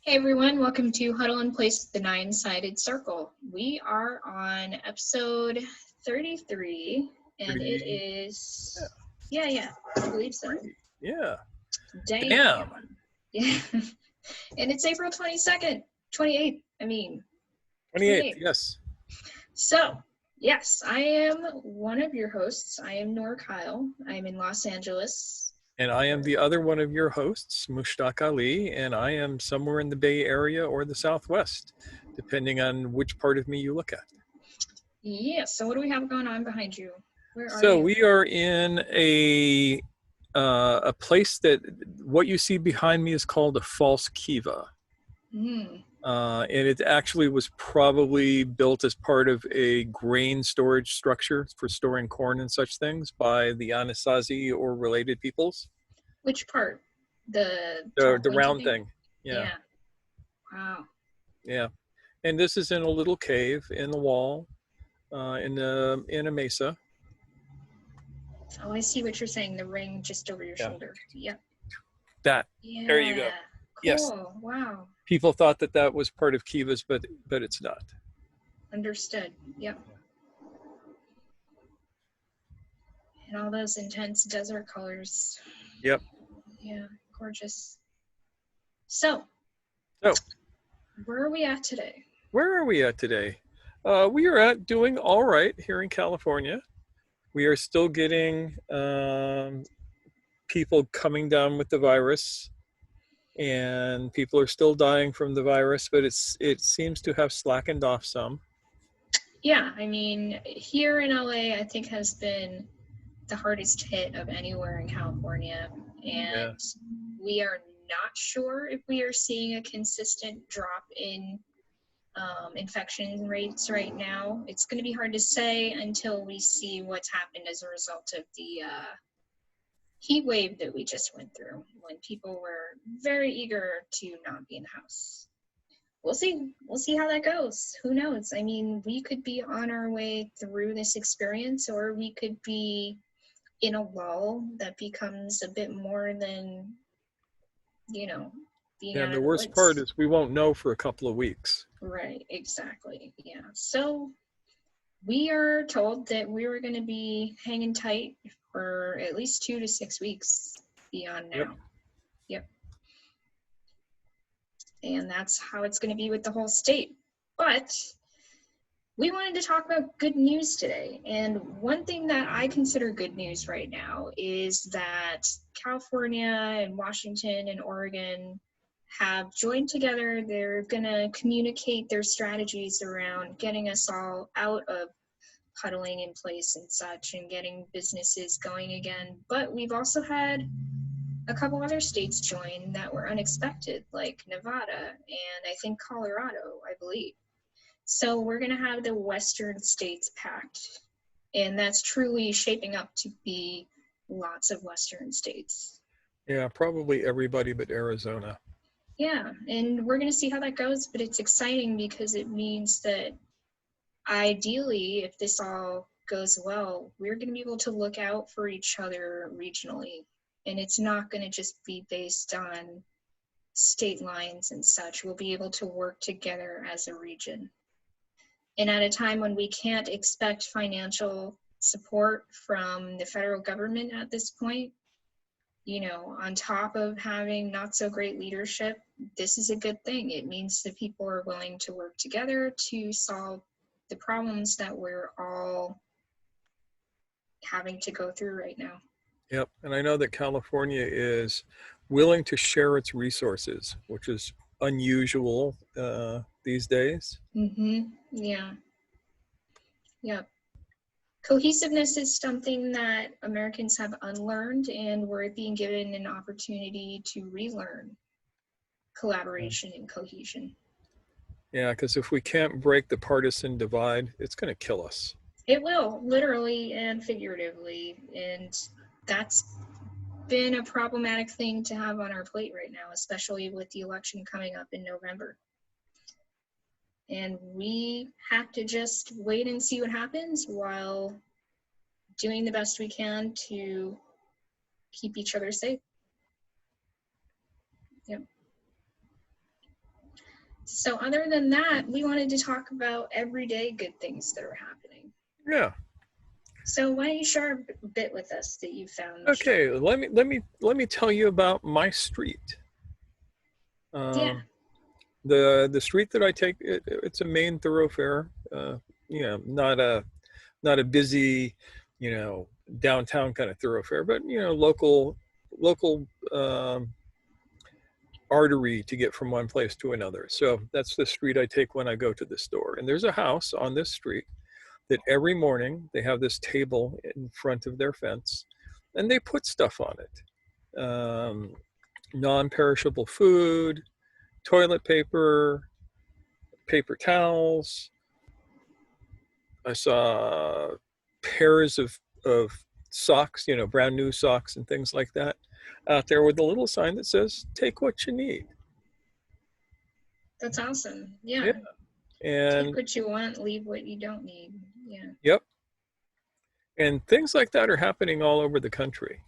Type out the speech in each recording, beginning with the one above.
Hey everyone, welcome to Huddle in Place with the Nine-Sided Circle. We are on episode 33, and it is, yeah, I believe so. Yeah. Damn. Yeah. And it's April 22nd, 28th, 28th, yes. So, yes, I am one of your hosts. I am Noor Kyle. I'm in Los Angeles. And I am the other one of your hosts, Mushtaq Ali, and I am somewhere in the Bay Area or the Southwest, depending on which part of me you look at. Yeah, so what do we have going on behind you? Where are So you? we are in a place that what you see behind me is called a false kiva. And it actually was probably built as part of a grain storage structure for storing corn and such things by the Anasazi or related peoples. Which part? The round thing. Yeah. Wow. Yeah. And this is in a little cave in the wall, in a mesa. Oh, I see what you're saying. The ring just over your shoulder. Yep. That. Yeah. There you go. Cool. Yes. Wow. People thought that was part of kivas, but it's not. Understood. Yep. And all those intense desert colors. Yep. Yeah. Gorgeous. So. Where are we at today? Where are we at today? We are doing all right here in California. We are still getting people coming down with the virus, and people are still dying from the virus, but it seems to have slackened off some. Yeah, here in LA, I think has been the hardest hit of anywhere in California, and we are not sure if we are seeing a consistent drop in infection rates right now. It's going to be hard to say until we see what's happened as a result of the heat wave that we just went through, when people were very eager to not be in the house. We'll see how that goes. Who knows? We could be on our way through this experience, or we could be in a lull that becomes a bit more than, being out And of the the worst woods. part is we won't know for a couple of weeks. Right, exactly. Yeah. So we are told that we were going to be hanging tight for at least 2 to 6 weeks beyond now. Yep. And that's how it's going to be with the whole state. But we wanted to talk about good news today. And one thing that I consider good news right now is that California and Washington and Oregon have joined together. They're going to communicate their strategies around getting us all out of huddling in place and such, and getting businesses going again. But we've also had a couple other states join that were unexpected, like Nevada and I think Colorado, I believe. So we're going to have the Western States Pact, and that's truly shaping up to be lots of Western states. Yeah, probably everybody but Arizona. Yeah, and we're going to see how that goes, but it's exciting because it means that ideally, if this all goes well, we're going to be able to look out for each other regionally, and it's not going to just be based on state lines and such. We'll be able to work together as a region. And at a time when we can't expect financial support from the federal government at this point, on top of having not so great leadership, this is a good thing. It means that people are willing to work together to solve the problems that we're all having to go through right now. Yep, and I know that California is willing to share its resources, which is unusual these days. Yeah. Yep. Cohesiveness is something that Americans have unlearned, and we're being given an opportunity to relearn collaboration and cohesion. Yeah, because if we can't break the partisan divide, it's going to kill us. It will, literally and figuratively, and that's been a problematic thing to have on our plate right now, especially with the election coming up in November. And we have to just wait and see what happens while doing the best we can to keep each other safe. Yep. So other than that, we wanted to talk about everyday good things that are happening. Yeah. So why don't you share a bit with us that you found? Okay, let me tell you about my street. Yeah. The street that I take, it's a main thoroughfare. Not a busy, downtown kind of thoroughfare, but local artery to get from one place to another. So that's the street I take when I go to the store. And there's a house on this street that every morning they have this table in front of their fence, and they put stuff on it. Non-perishable food, toilet paper, paper towels. I saw pairs of socks, brand new socks and things like that out there with a little sign that says, take what you need. That's awesome. Yeah. Yeah. And take what you want, leave what you don't need. Yeah. yep. And things like that are happening all over the country.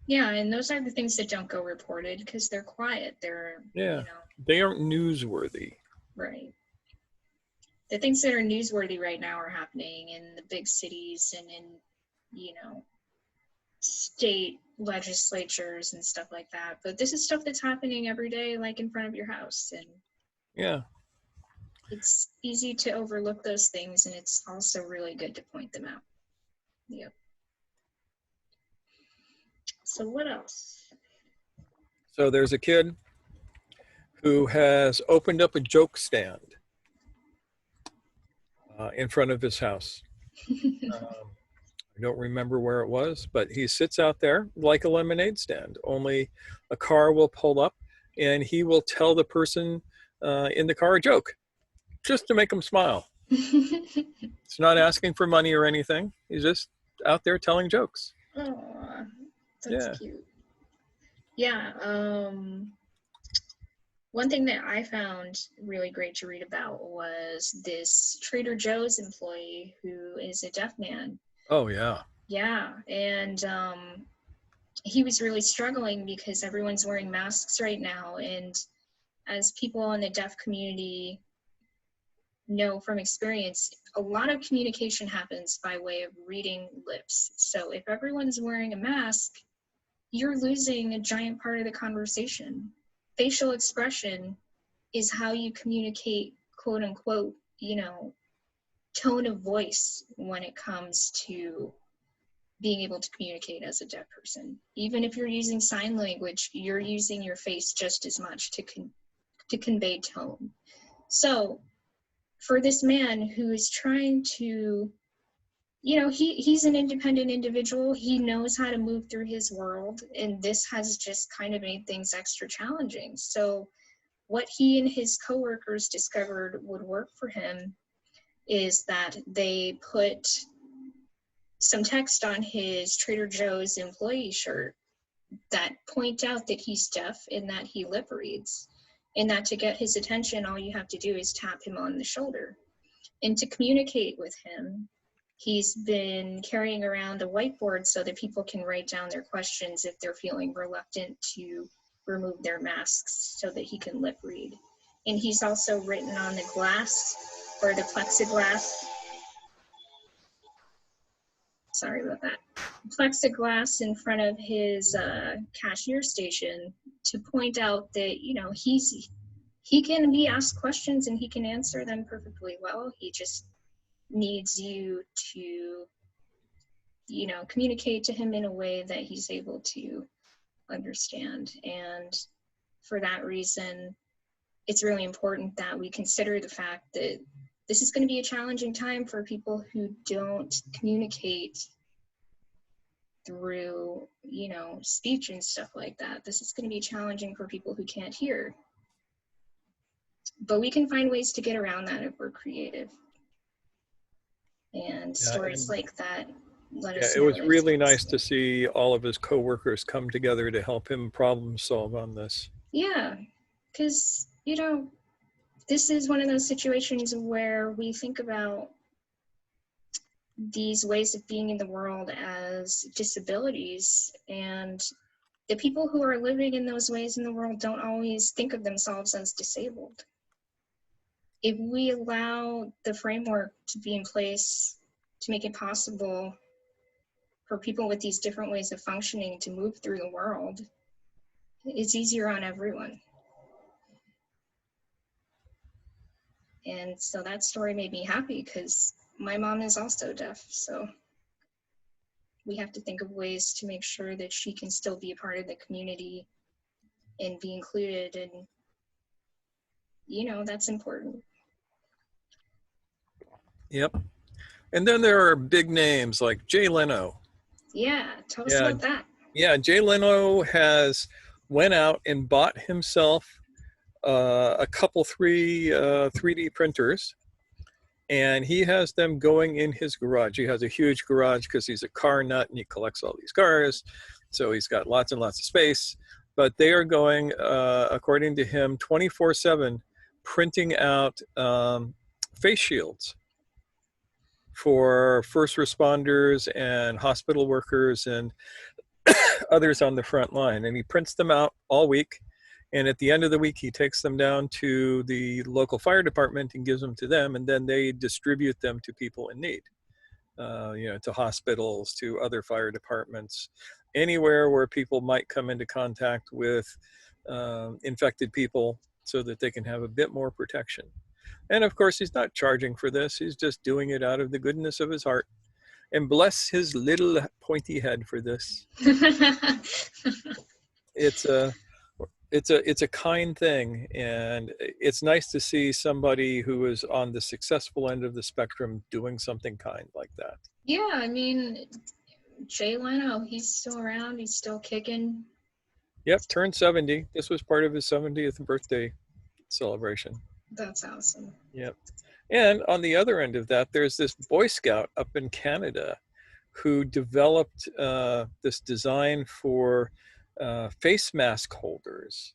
Yeah, and those are the things that don't go reported because they're quiet. They're, They aren't newsworthy. Right. The things that are newsworthy right now are happening in the big cities and in, state legislatures and stuff like that. But this is stuff that's happening every day, like in front of your house. And yeah, it's easy to overlook those things, and it's also really good to point them out. Yep. So what else? So there's a kid who has opened up a joke stand in front of his house. I don't remember where it was, but he sits out there like a lemonade stand, only a car will pull up and he will tell the person in the car a joke just to make them smile. It's not asking for money or anything. He's just out there telling jokes. Oh, that's cute. Yeah. One thing that I found really great to read about was this Trader Joe's employee who is a deaf man. Oh, yeah. Yeah, and he was really struggling because everyone's wearing masks right now, and as people in the deaf community know from experience, a lot of communication happens by way of reading lips. So if everyone's wearing a mask, you're losing a giant part of the conversation. Facial expression is how you communicate, quote unquote, tone of voice when it comes to being able to communicate as a deaf person. Even if you're using sign language, you're using your face just as much to convey tone. So for this man who is trying to, he's an independent individual. He knows how to move through his world, and this has just kind of made things extra challenging. So what he and his coworkers discovered would work for him is that they put some text on his Trader Joe's employee shirt that point out that he's deaf and that he lip reads, and that to get his attention, all you have to do is tap him on the shoulder. And to communicate with him, he's been carrying around a whiteboard so that people can write down their questions if they're feeling reluctant to remove their masks so that he can lip read. And he's also written on the glass or the plexiglass. Sorry about that. Plexiglass in front of his cashier station to point out that, he can be asked questions and he can answer them perfectly well. He just needs you to, communicate to him in a way that he's able to understand. And for that reason, it's really important that we consider the fact that this is going to be a challenging time for people who don't communicate through, speech and stuff like that. This is going to be challenging for people who can't hear. But we can find ways to get around that if we're creative. And stories like that let us know. It was really nice to see all of his coworkers come together to help him problem solve on this. Yeah, because, this is one of those situations where we think about these ways of being in the world as disabilities, and the people who are living in those ways in the world don't always think of themselves as disabled. if we allow the framework to be in place to make it possible for people with these different ways of functioning to move through the world, it's easier on everyone. And so that story made me happy because my mom is also deaf. So we have to think of ways to make sure that she can still be a part of the community and be included. And, you know, that's important. Yep. And then there are big names like Jay Leno. Yeah, tell us about that. Yeah, Jay Leno has went out and bought himself a couple 3D printers, and he has them going in his garage. He has a huge garage because he's a car nut and he collects all these cars. So he's got lots and lots of space. But they are going, according to him, 24/7 printing out face shields for first responders and hospital workers and others on the front line. And he prints them out all week. And at the end of the week, he takes them down to the local fire department and gives them to them. And then they distribute them to people in need, you know, to hospitals, to other fire departments, anywhere where people might come into contact with infected people so that they can have a bit more protection. And of course, he's not charging for this. He's just doing it out of the goodness of his heart. And bless his little pointy head for this. It's a kind thing, and it's nice to see somebody who is on the successful end of the spectrum doing something kind like that. Yeah, I mean, Jay Leno, he's still around. He's still kicking. Yep, turned 70. This was part of his 70th birthday celebration. That's awesome. Yep. And on the other end of that, there's this Boy Scout up in Canada who developed this design for face mask holders.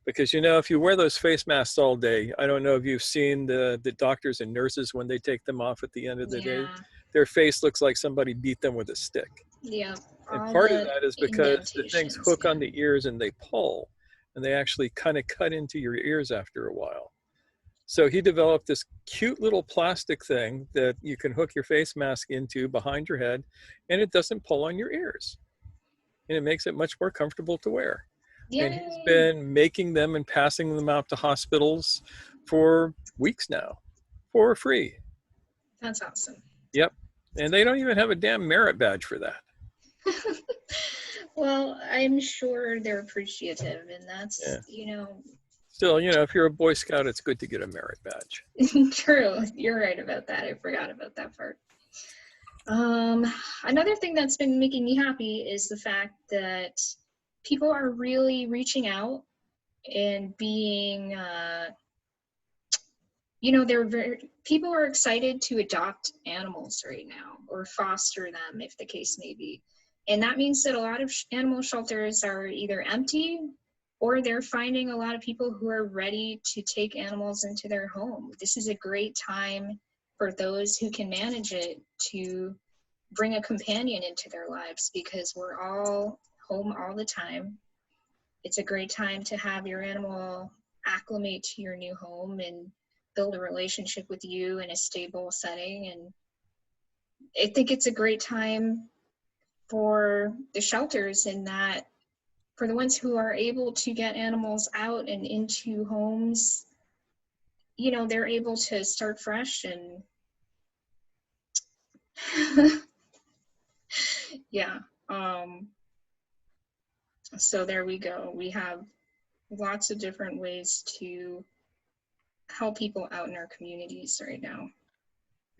Because, you know, if you wear those face masks all day, I don't know if you've seen the doctors and nurses when they take them off at the end of the day, their face looks like somebody beat them with a stick. Yeah. And part of that is because the things hook on the ears and they pull, and they actually kind of cut into your ears after a while. So he developed this cute little plastic thing that you can hook your face mask into behind your head, and it doesn't pull on your ears. And it makes it much more comfortable to wear. Yay. And he's been making them and passing them out to hospitals for weeks now for free. That's awesome. Yep. And they don't even have a damn merit badge for that. Well, I'm sure they're appreciative, and that's, you know. Still, you know, if you're a Boy Scout, it's good to get a merit badge. True. You're right about that. I forgot about that part. Another thing that's been making me happy is the fact that people are really reaching out and being, you know, people are excited to adopt animals right now or foster them, if the case may be. And that means that a lot of animal shelters are either empty or they're finding a lot of people who are ready to take animals into their home. This is a great time for those who can manage it to bring a companion into their lives, because we're all home all the time. It's a great time to have your animal acclimate to your new home and build a relationship with you in a stable setting. And I think it's a great time for the shelters in that, for the ones who are able to get animals out and into homes, you know, they're able to start fresh and yeah. So there we go. We have lots of different ways to help people out in our communities right now.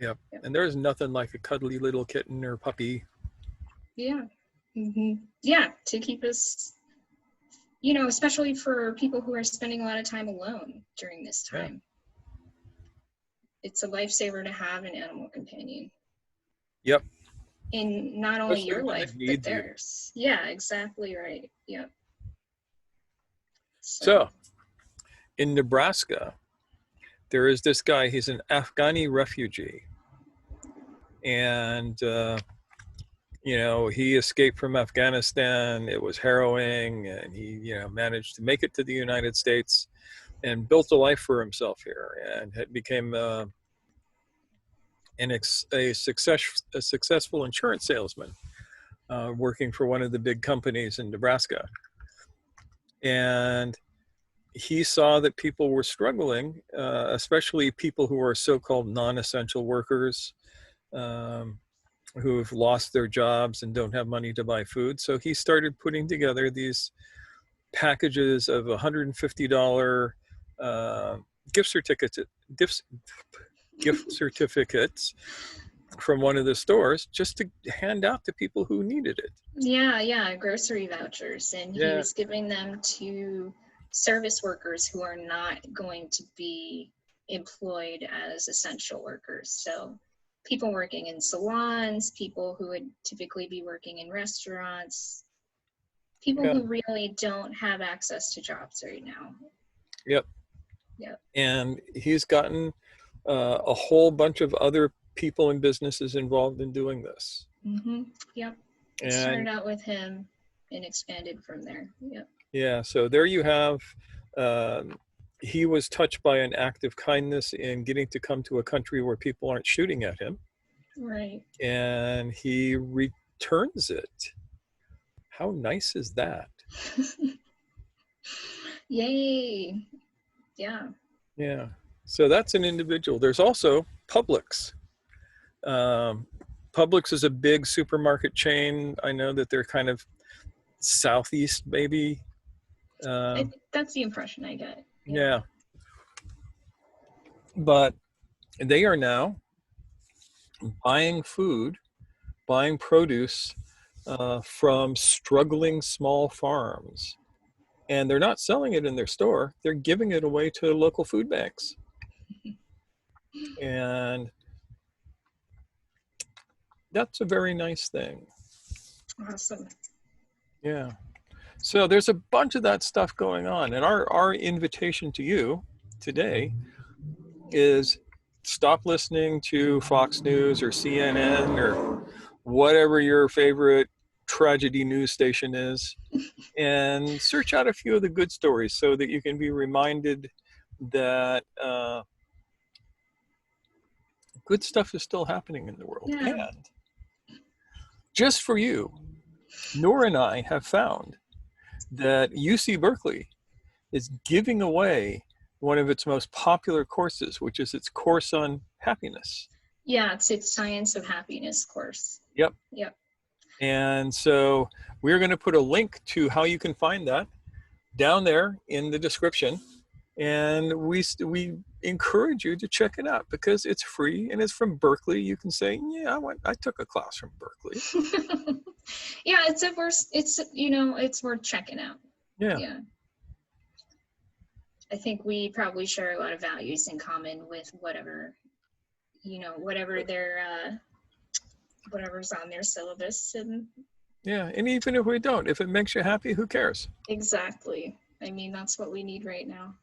Yep. And there's nothing like a cuddly little kitten or puppy. Yeah. Mm-hmm. Yeah, to keep us, you know, especially for people who are spending a lot of time alone during this time. Yeah. It's a lifesaver to have an animal companion. Yep. In not only your life, but theirs. You. Yeah, exactly right. Yep. So, in Nebraska, there is this guy, he's an Afghani refugee. And, you know, he escaped from Afghanistan. It was harrowing, and he, you know, managed to make it to the United States. and built a life for himself here, and became a successful insurance salesman, working for one of the big companies in Nebraska. And he saw that people were struggling, especially people who are so-called non-essential workers, who have lost their jobs and don't have money to buy food. So he started putting together these packages of $150 gift certificates from one of the stores, just to hand out to people who needed it. Yeah, grocery vouchers. And he was giving them to service workers who are not going to be employed as essential workers. So people working in salons, people who would typically be working in restaurants, people who really don't have access to jobs right now. Yep. And he's gotten a whole bunch of other people and businesses involved in doing this. Yep. It started out with him and expanded from there. Yep. Yeah, so there you have, he was touched by an act of kindness in getting to come to a country where people aren't shooting at him. Right. And he returns it. How nice is that? Yay. Yeah. Yeah. So that's an individual. There's also Publix. Publix is a big supermarket chain. I know that they're kind of southeast, maybe. That's the impression I get. Yeah. But they are now buying food, buying produce from struggling small farms. And they're not selling it in their store. They're giving it away to local food banks. And that's a very nice thing. Awesome. Yeah. So there's a bunch of that stuff going on. And our invitation to you today is stop listening to Fox News or CNN or whatever your favorite tragedy news station is, and search out a few of the good stories so that you can be reminded that good stuff is still happening in the world. Yeah. And just for you, Noor and I have found that UC Berkeley is giving away one of its most popular courses, which is its course on happiness. Yeah, it's its Science of Happiness course. Yep. Yep. And so we're going to put a link to how you can find that down there in the description. And we encourage you to check it out because it's free and it's from Berkeley. You can say, yeah, I took a class from Berkeley. Yeah, it's worth checking out. Yeah. I think we probably share a lot of values in common with whatever whatever's on their syllabus. And yeah, and even if we don't, if it makes you happy, who cares? Exactly. I mean, that's what we need right now.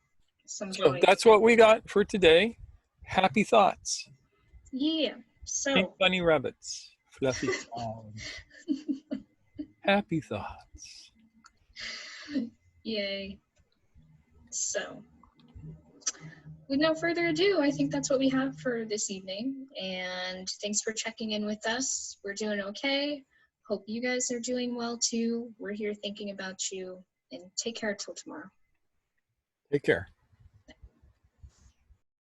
Some so joy. That's what we got for today. Happy thoughts. Yeah. So Pink bunny rabbits. Fluffy clouds. Happy thoughts. Yay. So with no further ado, I think that's what we have for this evening. And thanks for checking in with us. We're doing okay. Hope you guys are doing well too. We're here thinking about you. And take care till tomorrow. Take care.